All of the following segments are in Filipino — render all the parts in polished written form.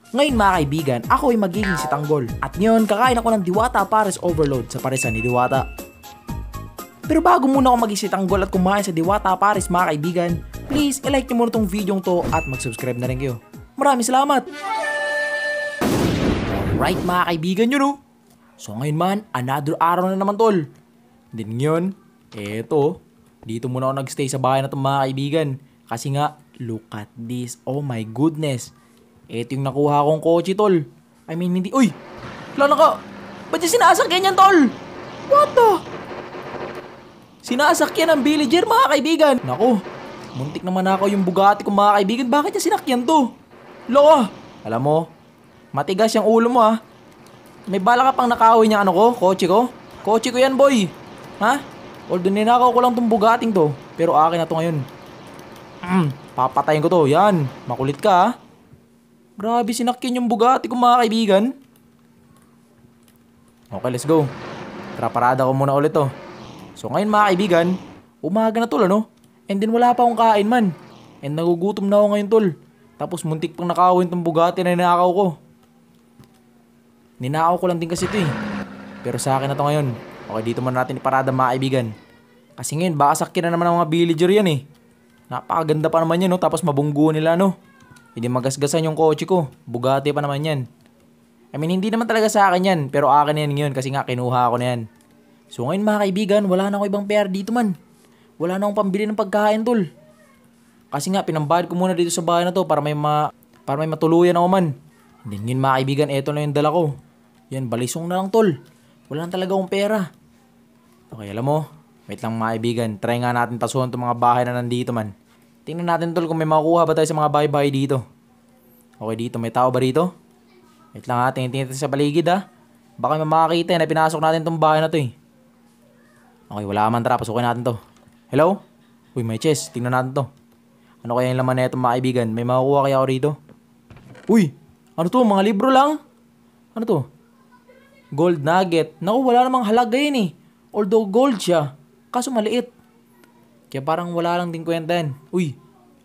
Ngayon mga kaibigan, ako ay magiging si Tanggol. At ngayon, kakain ako ng Diwata Pares Overload sa paresan ni Diwata. Pero bago muna ako maging si Tanggol at kumain sa Diwata Pares mga kaibigan, please i-like nyo muna tong video to at mag-subscribe na rin kayo. Maraming salamat! Alright mga kaibigan yun oh. So ngayon man, another araw na naman tol. Then ngayon, eto, dito muna ako nagstay sa bahay na itong mga kaibigan. Kasi nga, look at this, oh my goodness. Eto yung nakuha kong kotse tol. I mean hindi, uy! Wala na ka! Ba't yung sinasakyan yan tol? What the? Sinasakyan ng villager mga kaibigan. Naku, muntik naman ako yung Bugatti ko mga kaibigan. Bakit niya sinakyan to? Loka! Alam mo, matigas yung ulo mo ha. May bala ka pang nakawin niya ano ko, kotse ko? Kotse ko yan boy. Ha? Although ninakaw ko lang tong Bugatting to. Pero akin na to ngayon. Papatayin ko to. Yan. Makulit ka ha. Grabe sinakyan yung Bugatti ko mga kaibigan. Okay, let's go. Tara, parada ko muna ulit to. So ngayon mga kaibigan, umaga na tol ano? And then wala pa akong kain man. And nagugutom na ako ngayon tol. Tapos muntik pang nakawin tong Bugatti na ninakaw ko. Ninakaw ko lang din kasi ito eh. Pero sa akin na to ngayon. Okay, dito muna natin iparada mga kaibigan. Kasi ngayon baka sakyan na naman ng mga villager yan eh. Napakaganda pa naman yan no. Tapos mabunggo nila no. Hindi magasgasan yung kotse ko. Bugatti pa naman yan. I mean hindi naman talaga sa akin yan. Pero akin yan ngayon kasi nga kinuha ko na yan. So ngayon mga kaibigan, wala na ako ibang pera dito man. Wala na akong pambili ng pagkain tol. Kasi nga pinambayad ko muna dito sa bahay na to para may matuluyan ako man. And then ngayon mga kaibigan, eto na yung dala ko. Yan, balisong na lang tol. Wala na talaga akong pera. Okay, alam mo, wait lang mga kaibigan. Try nga natin pasuhan itong mga bahay na nandito man. Tingnan natin tol kung may makukuha ba tayo sa mga bahay-bahay dito. Okay, dito may tao ba rito? Wait lang ha, tingin-tingin natin sa paligid ha. Baka may makakita na pinasok natin itong bahay na to eh. Okay, wala man, tara, pasukin natin to. Hello? Uy, may chest, tingnan natin to. Ano kaya yung laman na itong mga kaibigan? May makukuha kaya ako rito? Uy, ano to? Mga libro lang? Ano to? Gold nugget. Naku, wala namang halaga yun eh. Although gold siya, kaso maliit. Kaya parang wala lang din kwenta yan. Uy,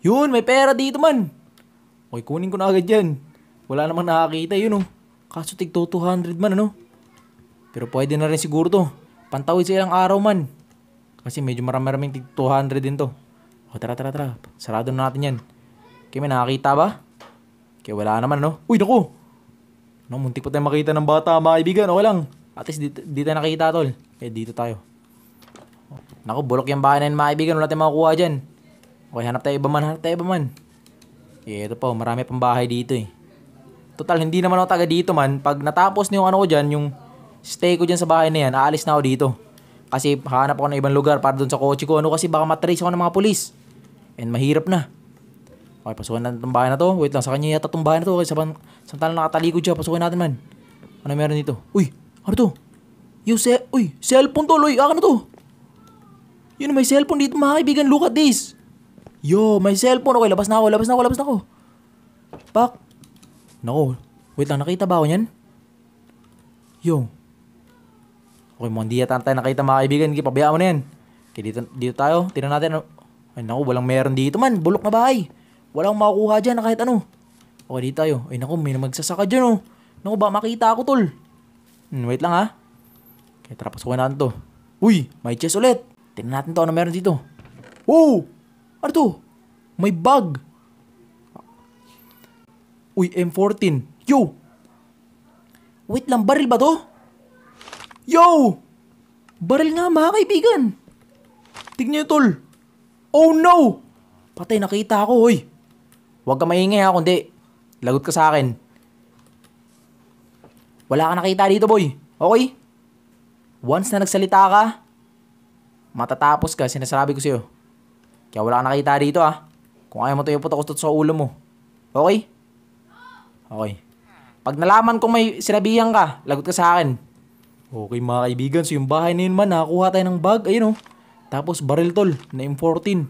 yun, may pera dito man. Okay, kunin ko na agad yan. Wala namang nakakita yun oh. Kaso tig 200 man ano. Pero pwede na rin siguro to. Pantawid sa ilang araw man. Kasi medyo maraming tig 200 din to. O tara. Sarado na natin yan. Kaya may nakakita ba? Kaya wala naman no. Uy, naku. No, muntik pa tayo makita ng bata mga kaibigan. Okay lang. At least di tayo nakita tol. Kaya dito tayo. Naku, bulok yung bahay na yun mga kaibigan. Wala tayong makukuha dyan. Okay, hanap tayo iba man. Eh, ito po, marami pang bahay dito eh. Total, hindi naman ako taga dito man. Pag natapos na yung ano ko dyan, yung stay ko dyan sa bahay na yan, aalis na ako dito. Kasi hanap ako ng ibang lugar para dun sa kotse ko. Ano kasi baka matrace ako ng mga pulis. And mahirap na. Okay, pasukin natin itong bahay na to. Wait lang, sa kanya yata itong bahay na to. Okay, samtala nakatalikod siya, pasukin natin man. Ano meron dito? Uy, ano to? Cellphone to, Loy. Akin na to. Yun, may cellphone dito mga kaibigan. Look at this. Yo, may cellphone. Okay, labas na ako. Pak. Nako, wait lang, nakita ba ako niyan? Yo. Okay, mukhang di yata tayo nakita mga kaibigan. Sige, pabayaan mo na yan. Okay, dito tayo. Tignan natin. Ay, naku, walang meron dito man. Bulok na bahay. Walang makukuha dyan na kahit ano. Okay, dito tayo. Ay, naku, may magsasaka dyan oh. Naku, ba makita ako tol. Wait lang ha. Okay, tara, pasukin natin to. Uy, may chest ulit. Tignan natin to, ano meron dito. Oh! Ano to? May bag. Uy, M14. Yo! Wait lang, baril ba to? Yo! Baril nga mga kaibigan. Tignan nyo tol. Oh no! Patay, nakita ako, hoy. Huwag ka maingay ha, kundi lagot ka sa akin. Wala ka nakita dito, boy. Okay? Once na nagsalita ka, matatapos ka, sinasabi ko sa'yo. Kaya wala ka nakita dito ha. Kung ayaw mo ito, iputok ko sa ulo mo. Okay? Okay. Pag nalaman kong may sinabihan ka, lagot ka sa akin. Okay mga kaibigan, so yung bahay na yun man, nakakuha tayo ng bag, ayun oh. Tapos baril tol, na M14.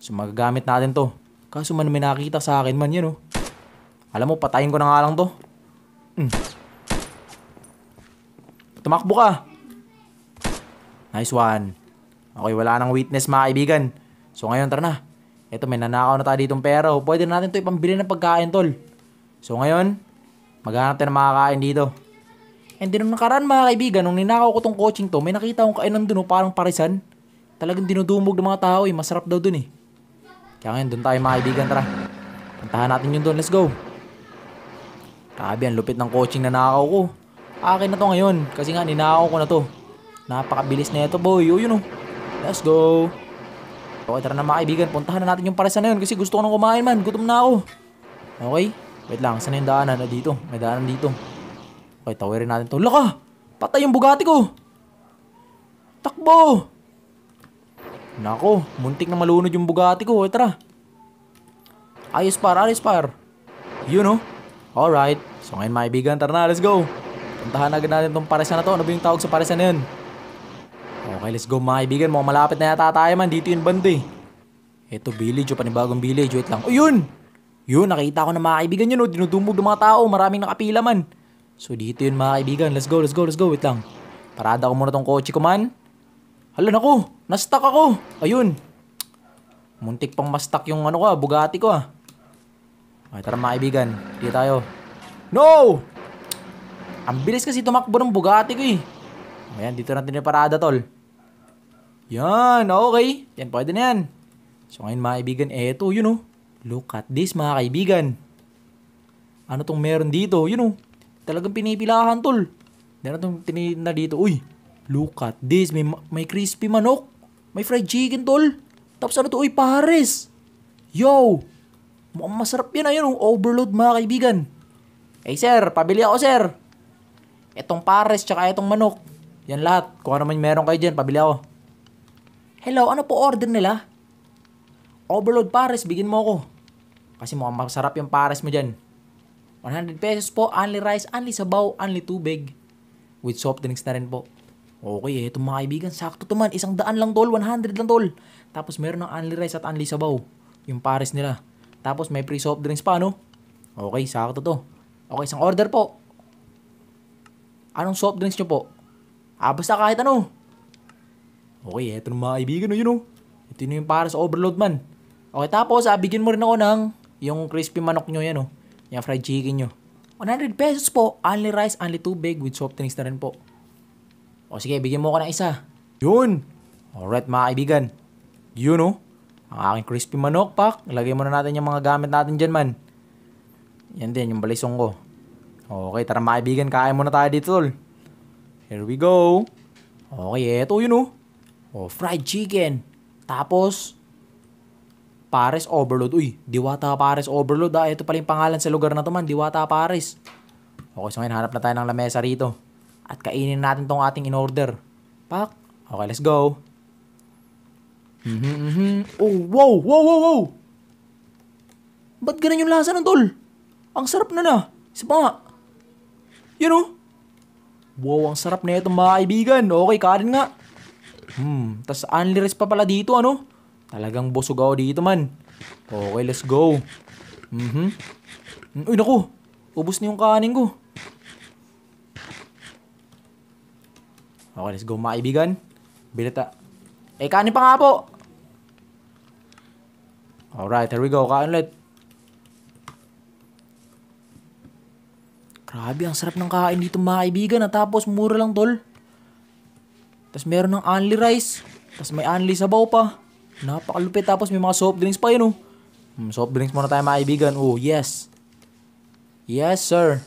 So magagamit natin to. Kaso man may nakita sa akin man yun oh. Alam mo, patayin ko na nga lang to. Tumakbo ka. Nice one. Okay, wala nang witness mga kaibigan. So ngayon, tara na. Ito, may nanakaw na tayo ditong pera. O, pwede na natin ito ipambili ng pagkain, tol. So ngayon, Maghanap tayo ng makakain dito. And din nung nakaraan mga kaibigan, nung ninakaw ko tong coaching to, may nakita akong kainan dun, parang parisan. Talagang dinudumog ng mga tao masarap daw dun Kaya ngayon, dun tayo mga kaibigan, tara. Puntahan natin yun dun, let's go. Grabe, ang lupit ng coaching na nakaw ko. Akin na to ngayon, kasi nga ninakaw ko na to. Napakabilis na ito boy, let's go. Okay, tara na mga kaibigan, puntahan na natin yung parisan na yun kasi gusto ko nang kumain man, gutom na ako. Okay, wait lang, saan yung daanan? Dito, may daanan dito. Okay, tawirin natin to. Laka! Patay yung Bugatti ko! Takbo! Nako, muntik na malunod yung Bugatti ko. Okay, tara. Ayos par. Alright. So ngayon mga kaibigan, tara na, let's go. Puntahan agad natin tong parisan na to. Ano ba yung tawag sa parisan na yun? Okay, let's go mga kaibigan. Mukhang malapit na yata tayo man. Dito yung banda Ito, village o panibagong village. Wait lang. Yun, nakita ko na mga kaibigan yun. Dinudumog ng mga tao. Maraming nakapila man. So dito yun mga kaibigan. Let's go. Wait lang. Parada ko muna tong kotse ko man. Hala nako, na-stuck ako. Ayun. Muntik pang ma-stuck yung Bugatti ko Okay, tara mga kaibigan. Dito tayo. No! Ang bilis kasi tumakbo ng Bugatti ko Ayan, dito natin yung parada tol. Yan, okay. Yan, pwede na yan. So ngayon mga kaibigan, eto, Look at this mga kaibigan. Ano tong meron dito? Talagang pinipilahan tol. Meron tong tinina dito. Uy, look at this. May crispy manok. May fried chicken tol. Tapos ano to? Uy, pares. Yo. Mukhang masarap yan. Overload mga kaibigan. Eh sir, pabili ako sir. Etong pares tsaka etong manok. Yan lahat. Kung ano man meron kayo dyan, pabili ako. Hello, ano po order nila? Overload pares, bigyan mo ako. Kasi mukhang masarap yung pares mo dyan. 100 pesos po, only rice, only sabaw, only tubig. With soft drinks na rin po. Okay, itong mga kaibigan, sakto to man. 100 lang tol, 100 lang tol. Tapos meron ng only rice at only sabaw. Yung pares nila. Tapos may free soft drinks pa, Okay, sakto to. Okay, isang order po. Anong soft drinks nyo po? Basta kahit ano. Okay, eto ng mga kaibigan, Ito yung pares overload man. Okay, tapos bigyan mo rin ako ng yung crispy manok nyo yan, Yung fried chicken nyo. 100 pesos po. Only rice, only tubig with soft drinks na rin po. O sige, bigyan mo ko ng isa. Yun. Alright mga kaibigan. Yun ang aking crispy manok pak. Ilagay muna natin yung mga gamit natin dyan man. Yan din, yung balisong ko. Okay, tara mga kaibigan. Kain muna tayo dito tol. Here we go. Okay, eto fried chicken. Tapos Pares Overload. Uy, Diwata Pares Overload Ito pala yung pangalan sa lugar na to man. Diwata Pares. Okay, so ngayon hanap na tayo ng lamesa rito. At kainin natin tong ating in-order. Pak. Okay, let's go. Oh, wow. Ba't ganun yung lasa ng tol? Ang sarap na. Isa pa nga. Wow, ang sarap na itong mga kaibigan. Okay, kanin nga. Tas only rice pa pala dito, Talagang busog ako dito man. Okay, let's go. Uy, naku. Ubus na yung kanin ko. Okay, let's go mga kaibigan. Bilita. Kanin pa nga po. Alright, here we go. Kain ulit. Grabe, ang sarap ng kain dito mga kaibigan. Tapos mura lang tol. Tapos meron ng only rice. Tapos may only sabaw pa. Napakalupit. Tapos may mga soft drinks pa yun Soft drinks muna tayo mga kaibigan. Oh, yes. Yes, sir.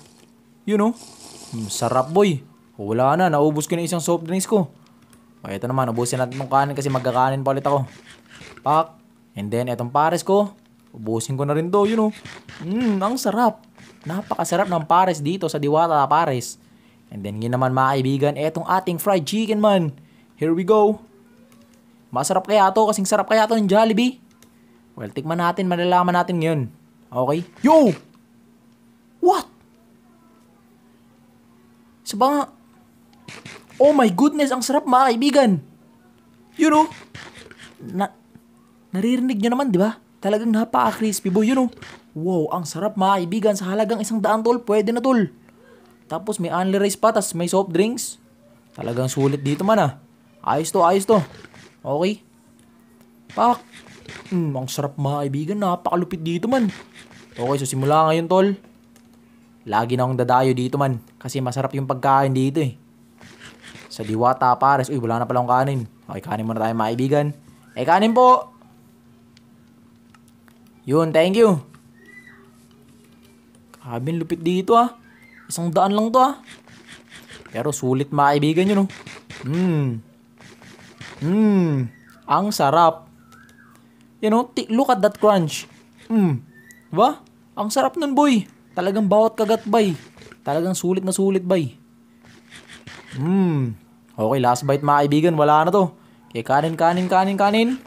Sarap boy. Wala na. Naubos ko na isang soft drinks ko. Okay, ito naman. Ubusin natin itong kanin kasi magkakanin pa ulit ako. Pak. And then, itong pares ko. Ubusin ko na rin to. Ang sarap. Napakasarap ng pares dito sa Diwata Pares. And then, yun naman mga kaibigan. Itong ating fried chicken man. Here we go. Masarap kaya to, kasing sarap kaya to ng Jollibee. Well, tikman natin, malalaman natin ngayon. Okay? Yo! What? Saba nga. Oh my goodness, ang sarap mga kaibigan. Naririnig nyo naman, di ba? Talagang napaka-crispy boy, Wow, ang sarap mga kaibigan. Sa halagang 100 tol, pwede na tol. Tapos may only rice pa, tas may soft drinks. Talagang sulit dito man Ayos to. Okay. Pak. Ang sarap mga kaibigan. Napakalupit dito man. Okay, so simula ngayon tol. Lagi na akong dadayo dito man. Kasi masarap yung pagkain dito eh. Sa Diwata Pares. Uy, wala na palang kanin. Okay, kanin muna tayo mga kaibigan. Kanin po. Yun, thank you. Kabin lupit dito ah. 100 lang to ah. Pero sulit mga kaibigan yun oh. Ang sarap. You know, look at that crunch. Diba? Ang sarap nun boy. Talagang bawat kagat bay. Talagang sulit na sulit bay. Okay, last bite mga kaibigan. Wala na to. Okay, kanin.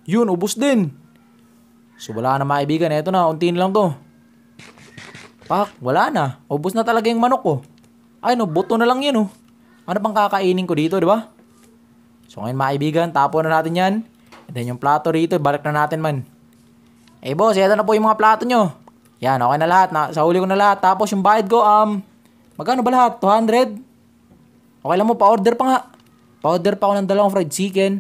Yun, ubos din. So wala na mga kaibigan. Eto na, untiin lang to. Pak, wala na. Ubos na talaga yung manok ko. Ay no, buto na lang yan oh. Ano pang kakainin ko dito, di ba? So ngayon mga kaibigan, tapon na natin yan. And then yung plato rito, balik na natin man. Boss, eto na po yung mga plato nyo. Yan, okay na lahat. Sa huli ko na lahat. Tapos yung bayad ko, magkano ba lahat? 200? Okay lang mo, pa-order pa nga. Pa-order pa ako ng 2 fried chicken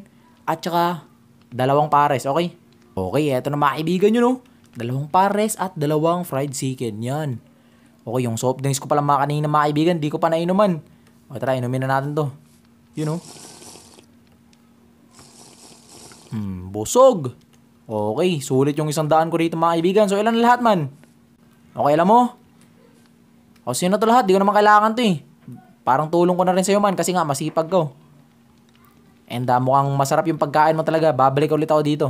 at saka 2 pares, okay? Okay, eto na mga kaibigan nyo, no? 2 pares at 2 fried chicken, yan. Okay, yung soft drinks ko pala mga kanina mga kaibigan, di ko pa nainuman. O tara, inumin na natin to. You know? Busog. Okay, sulit yung 100 ko rito mga kaibigan. So ilan na lahat man? Okay, alam mo? O sino to lahat? Di ko naman kailangan to eh. Parang tulong ko na rin sa'yo man kasi nga masipag ko. And mukhang masarap yung pagkain mo talaga. Babalik ulit ako dito.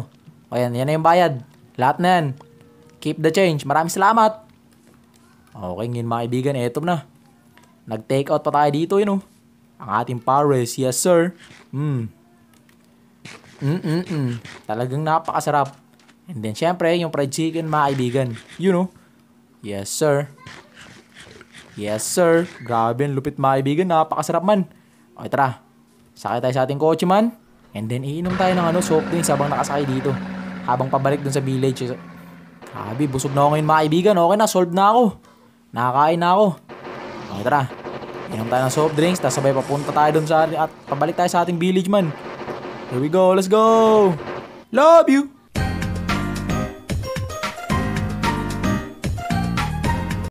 O yan na yung bayad. Lahat na yan. Keep the change. Maraming salamat. Okay, ngayon mga kaibigan, eto na. Nag-take out pa tayo dito, yun oh. Ang ating pares, yes sir. Talagang napakasarap. And then syempre, yung fried chicken mga kaibigan. You know. Yes sir. Yes sir. Grabe, lupit mga kaibigan. Napakasarap man. Okay, tara. Sakay tayo sa ating kotse man. And then iinom tayo ng soft drinks habang nakasakay dito. Habang pabalik dun sa village. Grabe, busog na ako ngayon mga kaibigan. Okay na, solved na ako. Nakakain na ako. Okay, tara. Inom tayo ng soft drinks. Tapos sabay papunta tayo dun at pabalik tayo sa ating village man. Here we go. Let's go. Love you.